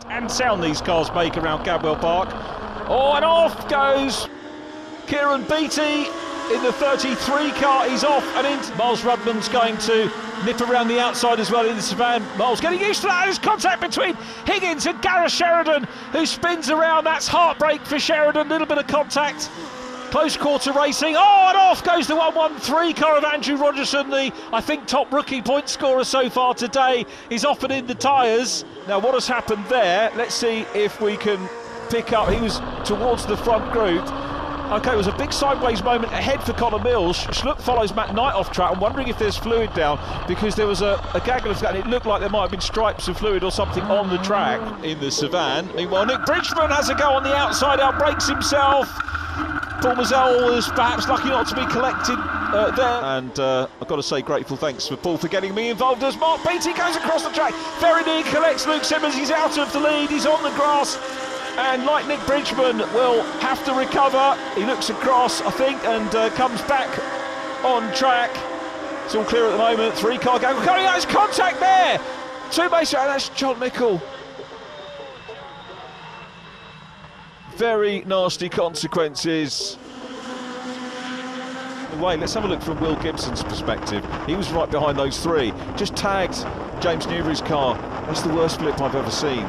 and sound these cars make around Cadwell Park. Oh, and off goes Kieran Beattie in the 33 car. He's off and in. Miles Rudman's going to nip around the outside as well in the Savannah. Miles getting used to that. There's contact between Higgins and Gareth Sheridan, who spins around. That's heartbreak for Sheridan. A little bit of contact. Close quarter racing. Oh, and off goes the 113 car of Andrew Rogerson, the, I think, top rookie point scorer so far today. He's off and in the tyres. Now, what has happened there? Let's see if we can pick up. He was towards the front group. OK, it was a big sideways moment ahead for Connor Mills. Schlupp follows Matt Knight off track. I'm wondering if there's fluid down, because there was a gaggle of that, and it looked like there might have been stripes of fluid or something on the track in the Savannah. Meanwhile, Nick Bridgman has a go on the outside, outbrakes himself. Paul Mazel was perhaps lucky not to be collected there. And I've got to say grateful thanks for Paul for getting me involved as Mark Beattie goes across the track. Very near, collects Luke Simmons. He's out of the lead. He's on the grass. And like Nick Bridgman, will have to recover. He looks across, I think, and comes back on track. It's all clear at the moment. 3-car gang. Coming out, there's contact there. Two base, and that's John Mickle. Very nasty consequences. Wait, let's have a look from Will Gibson's perspective. He was right behind those three. Just tagged James Newbury's car. That's the worst flip I've ever seen.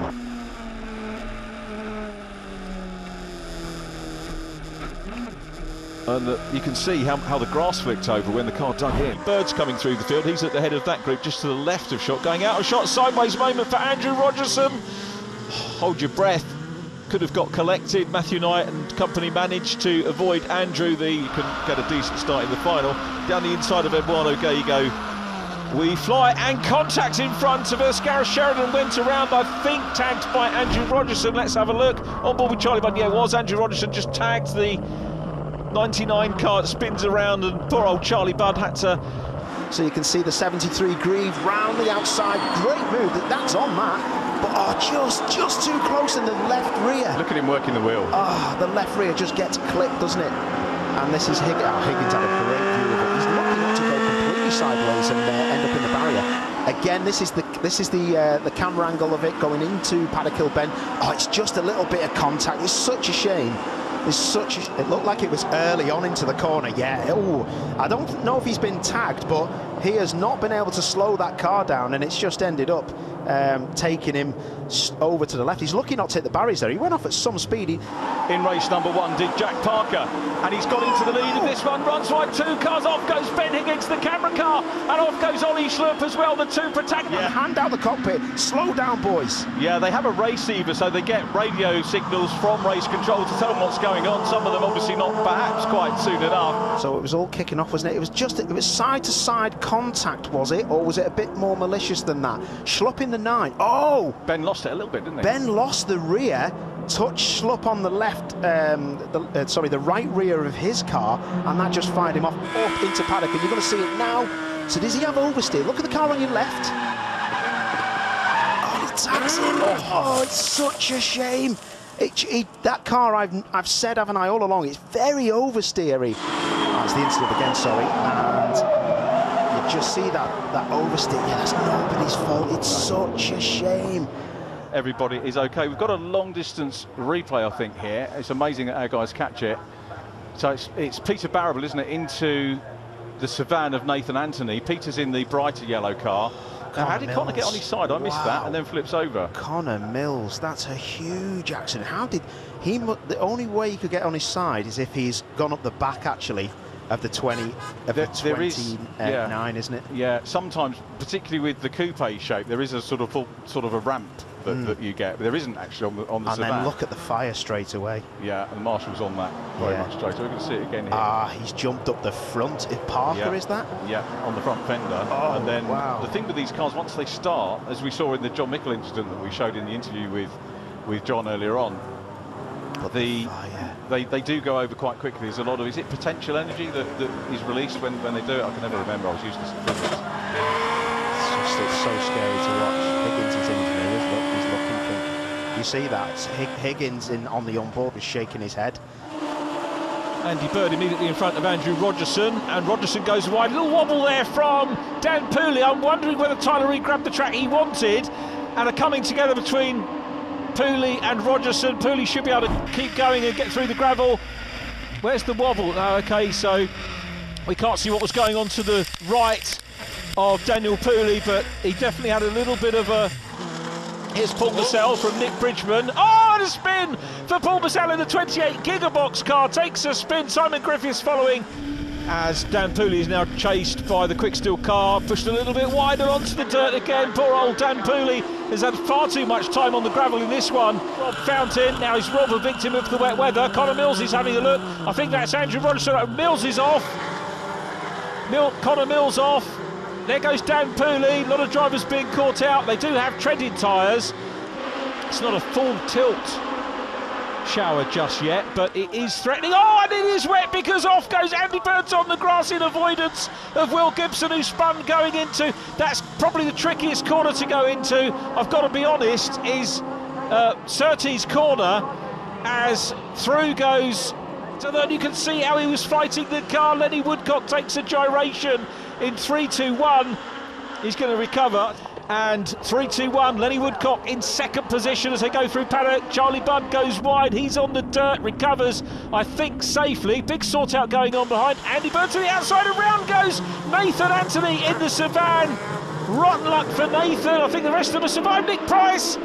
And you can see how the grass flicked over when the car dug in. Bird's coming through the field. He's at the head of that group, just to the left of shot. Going out of shot, sideways moment for Andrew Rogerson. Hold your breath. Could have got collected. Matthew Knight and company managed to avoid Andrew. You can get a decent start in the final. Down the inside of Eduardo Gallego, we fly, and contact in front of us. Gareth Sheridan went around, I think, tagged by Andrew Rogerson. Let's have a look. On board with Charlie Bunn. Yeah, it was Andrew Rogerson, just tagged the 99 car. That spins around, and poor old Charlie Budd had to. So you can see the 73 Grieve round the outside. Great move. That's on that. But just too close in the left rear. Look at him working the wheel. The left rear just gets clipped, doesn't it? And this is Higgins. Higgins had a great view of it. He's lucky not to go completely sideways and end up in the barrier. Again, this is the camera angle of it going into Paddock Hill Bend. Oh, it's just a little bit of contact. It's such a shame. It looked like it was early on into the corner. Yeah. Oh, I don't know if he's been tagged, but he has not been able to slow that car down, and it's just ended up taking him over to the left. He's lucky not to hit the barriers there. He went off at some speed. In race number 1 did Jack Parker, and he's got into the lead of this one. Runs wide, 2 cars. Off goes Ben Higgins, the camera car, and off goes Ollie Schlupp as well, the 2 protagonists. Yeah. Hand out the cockpit. Slow down, boys. Yeah, they have a receiver, so they get radio signals from race control to tell them what's going on. Some of them obviously not perhaps quite soon enough. So it was all kicking off, wasn't it? It was side-to-side contact, was it? Or was it a bit more malicious than that? Schlupp in the 9. Oh! Ben lost it a little bit, didn't he? Ben lost the rear, touched Schlupp on the left, the right rear of his car, and that just fired him off up into Paddock. And you're going to see it now. So does he have oversteer? Look at the car on your left. Oh, he tags him. Oh, it's such a shame. That car, I've said, haven't I, all along, it's very oversteery. Oh, it's the incident again, sorry. And you just see that oversteer. Yeah, that's nobody's fault. It's such a shame. Everybody is okay. We've got a long distance replay, I think, here. It's amazing that our guys catch it. So it's Peter Barrable, isn't it, into the Savannah of Nathan Anthony. Peter's in the brighter yellow car. Now, how did Connor get on his side? I missed that, and then flips over. Connor Mills, that's a huge accident. How did he? The only way he could get on his side is if he's gone up the back, actually, of the 29, isn't it? Yeah. Sometimes, particularly with the coupe shape, there is a sort of a ramp that you get, but there isn't actually on the Savannah. And then look at the fire straight away. Yeah, and Marshall's on that very much straight away. We're going to see it again here. He's jumped up the front. If Parker is that? Yeah, on the front fender. Oh, and then wow. The thing with these cars, once they start, as we saw in the John Mickle incident that we showed in the interview with John earlier on, they do go over quite quickly. There's a lot of, is it potential energy that is released when they do it? I can never remember. I was used to physics. It's so scary to watch. Higgins is in. He's looking for. You see that? Higgins on the onboard was shaking his head. Andy Bird immediately in front of Andrew Rogerson, and Rogerson goes wide. A little wobble there from Dan Pooley. I'm wondering whether Tyler Reid grabbed the track he wanted, and are coming together between Pooley and Rogerson. Pooley should be able to keep going and get through the gravel. Where's the wobble? Oh, okay, so we can't see what was going on to the right of Daniel Pooley, but he definitely had a little bit of a... Here's Paul Bussell from Nick Bridgman. Oh, and a spin for Paul Bussell in the 28 Gigabox car. Takes a spin. Simon Griffiths following as Dan Pooley is now chased by the Quicksteel car. Pushed a little bit wider onto the dirt again. Poor old Dan Pooley has had far too much time on the gravel in this one. Rob Fountain, now he's Rob, a victim of the wet weather. Connor Mills is having a look. I think that's Andrew Rogerson. Mills is off. Connor Mills off. There goes Dan Pooley. A lot of drivers being caught out. They do have treaded tyres. It's not a full tilt shower just yet, but it is threatening. Oh, and it is wet because off goes Andy Burns on the grass in avoidance of Will Gibson, who spun going into... That's probably the trickiest corner to go into, I've got to be honest, is Surtees corner, as through goes... So then you can see how he was fighting the car. Lenny Woodcock takes a gyration in 3-2-1. He's going to recover. And 3-2-1, Lenny Woodcock in second position as they go through paddock. Charlie Budd goes wide, he's on the dirt, recovers, I think, safely. Big sort out going on behind. Andy Bird to the outside, and round goes Nathan Anthony in the Savane. Rotten luck for Nathan. I think the rest of them have survived. Nick Price.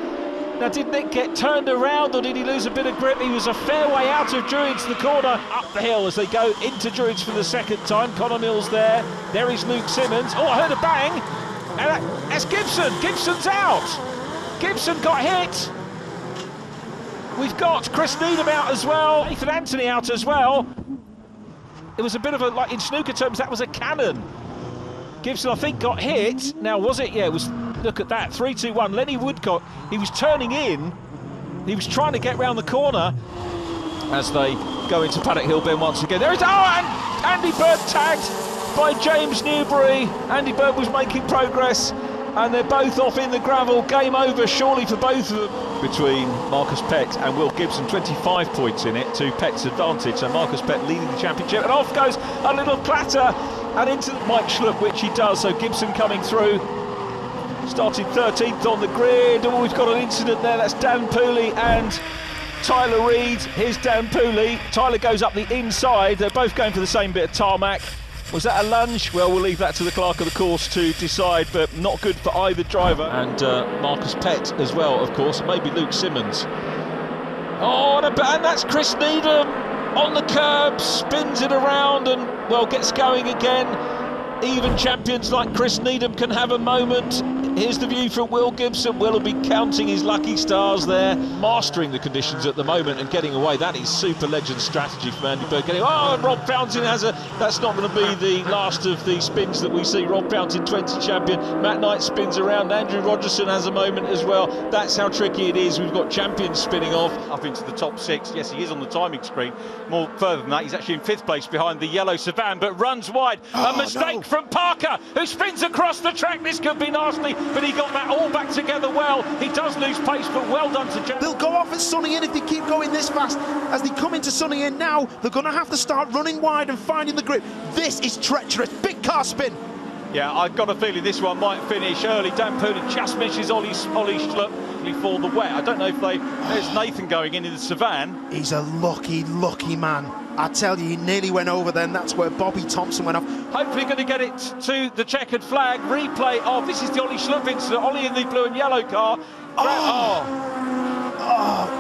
Now, did Nick get turned around or did he lose a bit of grip? He was a fair way out of Druids, the corner, up the hill as they go into Druids for the second time. Connor Mills there. There is Luke Simmons. Oh, I heard a bang. And that's Gibson. Gibson's out. Gibson got hit. We've got Chris Needham out as well. Nathan Anthony out as well. It was a bit of a, like in snooker terms, that was a cannon. Gibson, I think, got hit. Now, was it? Yeah, it was. Look at that. 3-2-1. Lenny Woodcock, he was turning in. He was trying to get round the corner as they go into Paddock Hill Bend once again. There is, oh, and Andy Bird tagged by James Newbury. Andy Bird was making progress, and they're both off in the gravel. Game over, surely, for both of them. Between Marcus Pett and Will Gibson, 25 points in it to Pett's advantage. So Marcus Pett leading the championship, and off goes a little clatter and into Mike Schlupp, which he does. So Gibson coming through, starting 13th on the grid. Oh, we've got an incident there. That's Dan Pooley and Tyler Reid. Here's Dan Pooley. Tyler goes up the inside. They're both going for the same bit of tarmac. Was that a lunge? Well, we'll leave that to the clerk of the course to decide, but not good for either driver. And Marcus Pett as well, of course, maybe Luke Simmons. Oh, and that's Chris Needham on the curb, spins it around and, well, gets going again. Even champions like Chris Needham can have a moment. Here's the view from Will Gibson. Will be counting his lucky stars there, mastering the conditions at the moment and getting away. That is super legend strategy from Andy Bird. Oh, and Rob Fountain has a... That's not going to be the last of the spins that we see. Rob Fountain, 20 champion. Matt Knight spins around. Andrew Rogerson has a moment as well. That's how tricky it is. We've got champions spinning off. Up into the top six. Yes, he is on the timing screen. More further than that, he's actually in 5th place behind the yellow Savane, but runs wide. A mistake from Parker, who spins across the track. This could be nasty, but he got that all back together well. He does lose pace, but well done to Jack. They'll go off at Sunny Inn if they keep going this fast. As they come into Sunny Inn now, they're going to have to start running wide and finding the grip. This is treacherous. Big car spin. Yeah, I've got a feeling this one might finish early. Dan Pooley just misses Ollie Schlupp for the wet. I don't know if there's Nathan going in the Savane. He's a lucky man. I tell you, he nearly went over then. That's where Bobby Thompson went off. Hopefully going to get it to the checkered flag. Replay of, this is the Ollie Schlupp incident. Ollie in the blue and yellow car.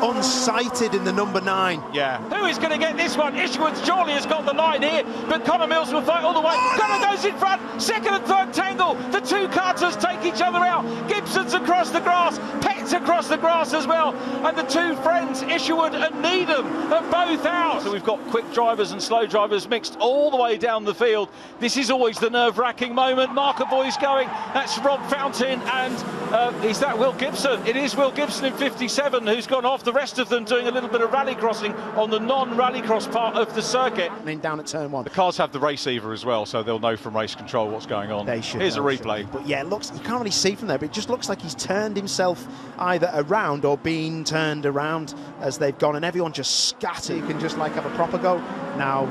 Unsighted in the number 9. Yeah. Who is going to get this one? Isherwood surely has got the line here, but Connor Mills will fight all the way. Connor goes in front. Second and third tangle. The two karters take each other out. Gibson's across the grass. Pett's across the grass as well. And the two friends, Isherwood and Needham, are both out. So we've got quick drivers and slow drivers mixed all the way down the field. This is always the nerve-wracking moment. Marker boys going. That's Rob Fountain, and is that Will Gibson? It is Will Gibson in 57 who's gone off. The rest of them doing a little bit of rally crossing on the non-rallycross part of the circuit. And then down at turn 1. The cars have the receiver as well, so they'll know from race control what's going on. They should. Here's a replay. But yeah, it looks, you can't really see from there, but it just looks like he's turned himself either around or been turned around as they've gone, and everyone just scattered. You can just like have a proper go. Now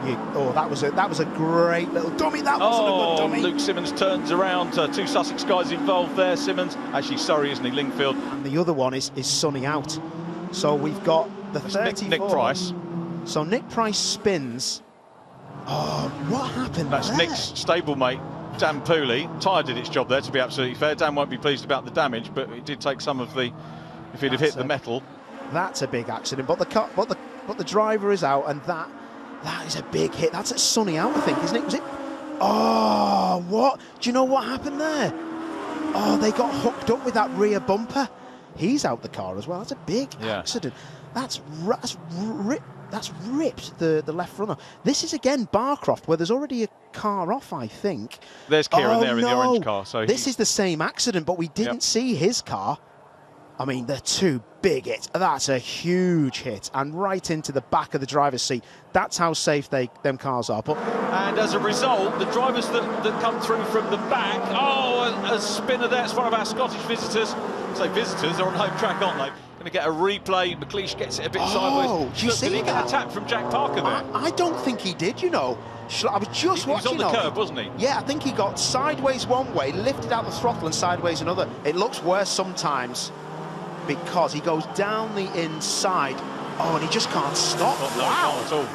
that was a great little dummy. That wasn't a good dummy. Luke Simmons turns around. Two Sussex guys involved there. Simmons, actually, sorry, isn't he? Lingfield. And the other one is Sonny out. So we've got the That's 34. Nick Price. So Nick Price spins. Oh, what happened That's there? Nick's stablemate, Dan Pooley. Tyre did its job there, to be absolutely fair. Dan won't be pleased about the damage, but it did take some of the, if he'd have hit the metal. That's a big accident, but the driver is out, and that is a big hit. That's at Sonny out, I think, isn't it? Was it? Oh, what? Do you know what happened there? Oh, they got hooked up with that rear bumper. He's out the car as well. That's a big accident. That's ripped the left runner. This is again Barcroft, where there's already a car off, I think. There's Kieran there in the orange car. So this is the same accident, but we didn't see his car. I mean, they're two big hits. That's a huge hit, and right into the back of the driver's seat. That's how safe them cars are. But and as a result, the drivers that come through from the back, a spinner there. It's one of our Scottish visitors. Say visitors, they're on home track, aren't they? Going to get a replay. McLeish gets it a bit sideways. Do you see did he that? get a tap from Jack Parker there? I don't think he did, you know. I was just watching. He was on the curb, wasn't he? Yeah, I think he got sideways one way, lifted out the throttle, and sideways another. It looks worse sometimes because he goes down the inside. Oh, and he just can't stop. No, wow. not at all.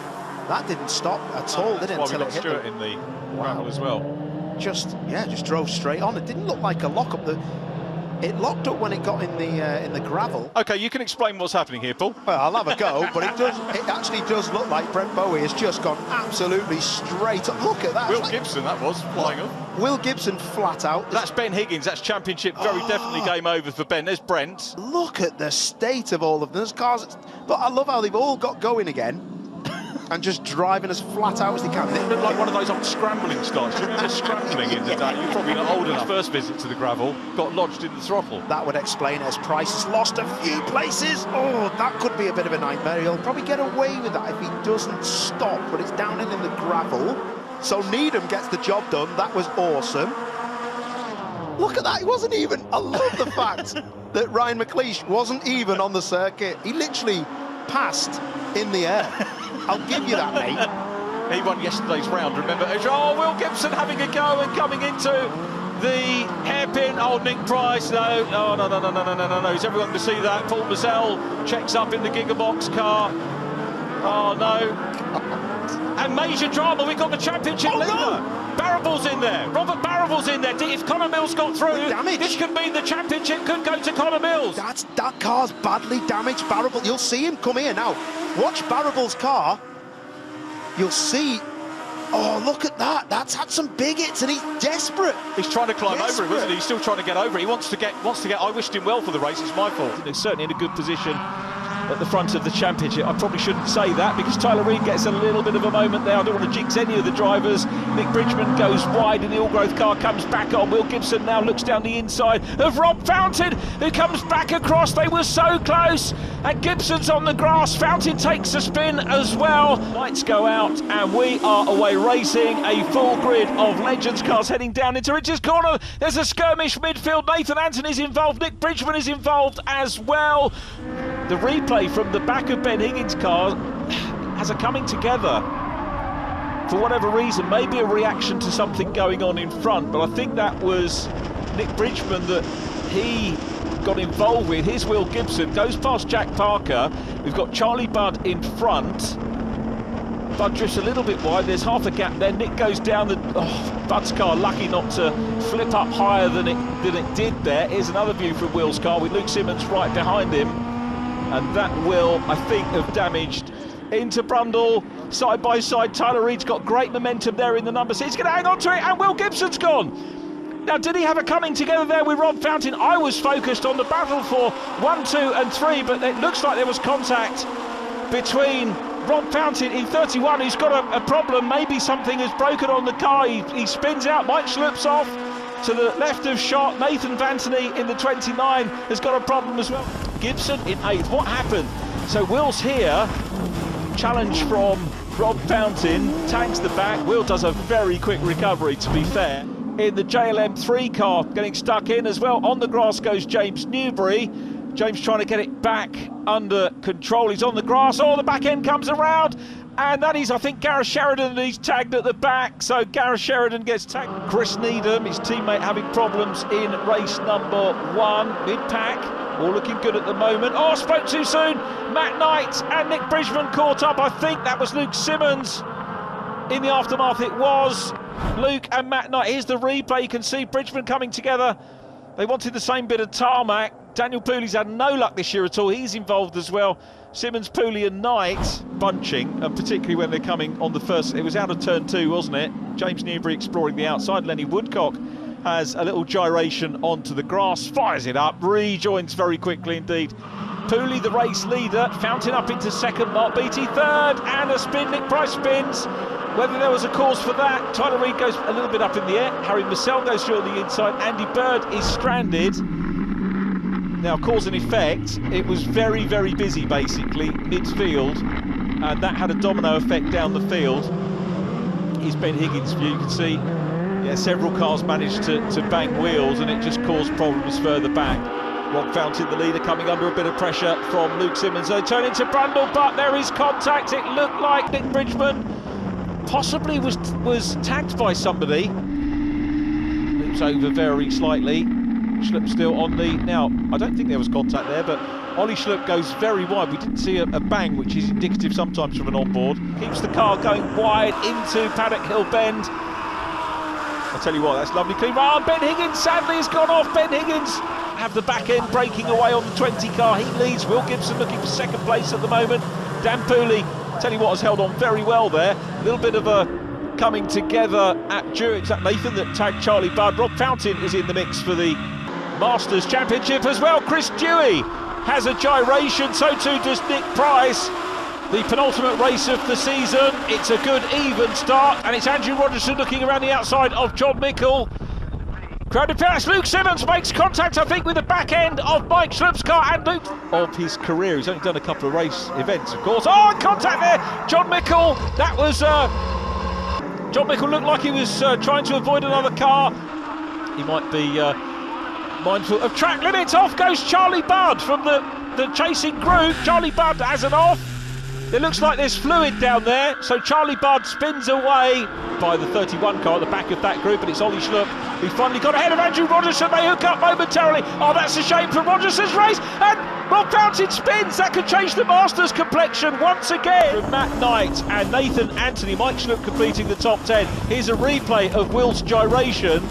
That didn't stop at all, did it? Until it hit Stewart in the gravel as well. Just drove straight on. It didn't look like a lock-up. It locked up when it got in the gravel. OK, you can explain what's happening here, Paul. Well, I'll have a go, but it actually does look like Brent Bowie has just gone absolutely straight up. Look at that. Will Gibson, that was, flying off. Will Gibson flat out. That's Ben Higgins, that's championship, very definitely game over for Ben. There's Brent. Look at the state of all of those cars. But I love how they've all got going again and just driving as flat out as they can. They look like one of those old scrambling starts. Do you remember scrambling in the day? You're probably not old enough. First visit to the gravel, got lodged in the throttle. That would explain it, as Price has lost a few places. Oh, that could be a bit of a nightmare. He'll probably get away with that if he doesn't stop, but it's down in the gravel. So Needham gets the job done. That was awesome. Look at that, he wasn't even. I love the fact that Ryan McLeish wasn't even on the circuit. He literally passed in the air. I'll give you that, mate. He won yesterday's round, remember? Oh, Will Gibson having a go and coming into the hairpin. Oh, Nick Price, no. Oh, no. Is everyone to see that? Paul Mazel checks up in the Gigabox car. Oh, no. And major drama, we've got the championship leader. No. Barable's in there. Robert Barable's in there. If Connor Mills got through, this could mean the championship could go to Connor Mills. That car's badly damaged, Barable. You'll see him come here now. Watch Barable's car. You'll see. Oh, look at that. That's had some big hits, and he's desperate. He's trying to climb over it, wasn't he? He's still trying to get over it. He wants to get. I wished him well for the race. It's my fault. He's certainly in a good position at the front of the championship. I probably shouldn't say that because Tyler Reid gets a little bit of a moment there. I don't want to jinx any of the drivers. Nick Bridgman goes wide in the Allgrowth car, comes back on. Will Gibson now looks down the inside of Rob Fountain, who comes back across. They were so close, and Gibson's on the grass. Fountain takes a spin as well. Lights go out, and we are away racing. A full grid of Legends cars heading down into Richards Corner. There's a skirmish midfield. Nathan Anthony's involved. Nick Bridgman is involved as well. The replay from the back of Ben Higgins' car has a coming together for whatever reason, maybe a reaction to something going on in front, but I think that was Nick Bridgman that he got involved with. Here's Will Gibson, goes past Jack Parker. We've got Charlie Budd in front. Budd drifts a little bit wide, there's half a gap there. Nick goes down Budd's car, lucky not to flip up higher than it did there. Here's another view from Will's car with Luke Simmons right behind him. And that will, I think, have damaged into Brundle. Side by side, Tyler Reid's got great momentum there in the number 6. He's going to hang on to it, and Will Gibson's gone. Now, did he have a coming together there with Rob Fountain? I was focused on the battle for 1, 2 and 3, but it looks like there was contact between Rob Fountain in 31, who's got a problem. Maybe something has broken on the car. He spins out, Mike Schlups off to the left of shot. Nathan Vantony in the 29 has got a problem as well. Gibson in 8th. What happened? So Will's here. Challenge from Rob Fountain. Tags the back. Will does a very quick recovery, to be fair. In the JLM 3 car, getting stuck in as well. On the grass goes James Newbury. James trying to get it back under control. He's on the grass. Oh, the back end comes around. And that is, I think, Gareth Sheridan, and he's tagged at the back. So Gareth Sheridan gets tagged. Chris Needham, his teammate, having problems in race number 1. Mid-pack. All looking good at the moment. Oh, spoke too soon. Matt Knight and Nick Bridgman caught up. I think that was Luke Simmons. In the aftermath, it was Luke and Matt Knight. Here's the replay. You can see Bridgman coming together. They wanted the same bit of tarmac. Daniel Pooley's had no luck this year at all. He's involved as well. Simmons, Pooley and Knight bunching, and particularly when they're coming on the first. It was out of turn 2, wasn't it? James Newbury exploring the outside. Lenny Woodcock has a little gyration onto the grass, fires it up, rejoins very quickly indeed. Pooley, the race leader, Fountain up into second, Mark Beattie third, and a spin. Nick Price spins. Whether there was a cause for that, Tyler Reid goes a little bit up in the air. Harry Marcel goes through on the inside. Andy Bird is stranded. Now, cause and effect, it was very, very busy basically midfield, and that had a domino effect down the field. Here's Ben Higgins' view. You can see, yeah, several cars managed to bang wheels, and it just caused problems further back. Rob Fountain, the leader, coming under a bit of pressure from Luke Simmons. They turn into Brundle, but there is contact. It looked like Nick Bridgman possibly was tagged by somebody. Loops over very slightly. Schlupp still on the... Now, I don't think there was contact there, but Ollie Schlupp goes very wide. We didn't see a bang, which is indicative sometimes from an onboard. Keeps the car going wide into Paddock Hill Bend. I'll tell you what, that's lovely clean. Oh, Ben Higgins sadly has gone off. Ben Higgins have the back end breaking away on the 20 car. He leads. Will Gibson looking for second place at the moment. Dan Pooley, tell you what, has held on very well there. A little bit of a coming together at Durex. That Nathan that tagged Charlie Budd. Rob Fountain is in the mix for the Masters Championship as well. Chris Dewey has a gyration, so too does Nick Price. The penultimate race of the season. It's a good even start, and it's Andrew Rogerson looking around the outside of John Mickle. Crowded pass. Luke Simmons makes contact, I think, with the back end of Mike Schlupp's car, and Luke of his career. He's only done a couple of race events, of course. Oh, contact there. John Mickle. That was John Mickle looked like he was trying to avoid another car. He might be mindful of track limits. Off goes Charlie Budd from the chasing group. Charlie Budd has an off. It looks like there's fluid down there, so Charlie Budd spins away by the 31 car at the back of that group, and it's Ollie Schlupp who finally got ahead of Andrew Rogerson. They hook up momentarily. Oh, that's a shame for Rogerson's race, and Rob Fountain spins. That could change the Masters complexion once again. From Matt Knight and Nathan Anthony, Mike Schlupp completing the top 10. Here's a replay of Will's gyration.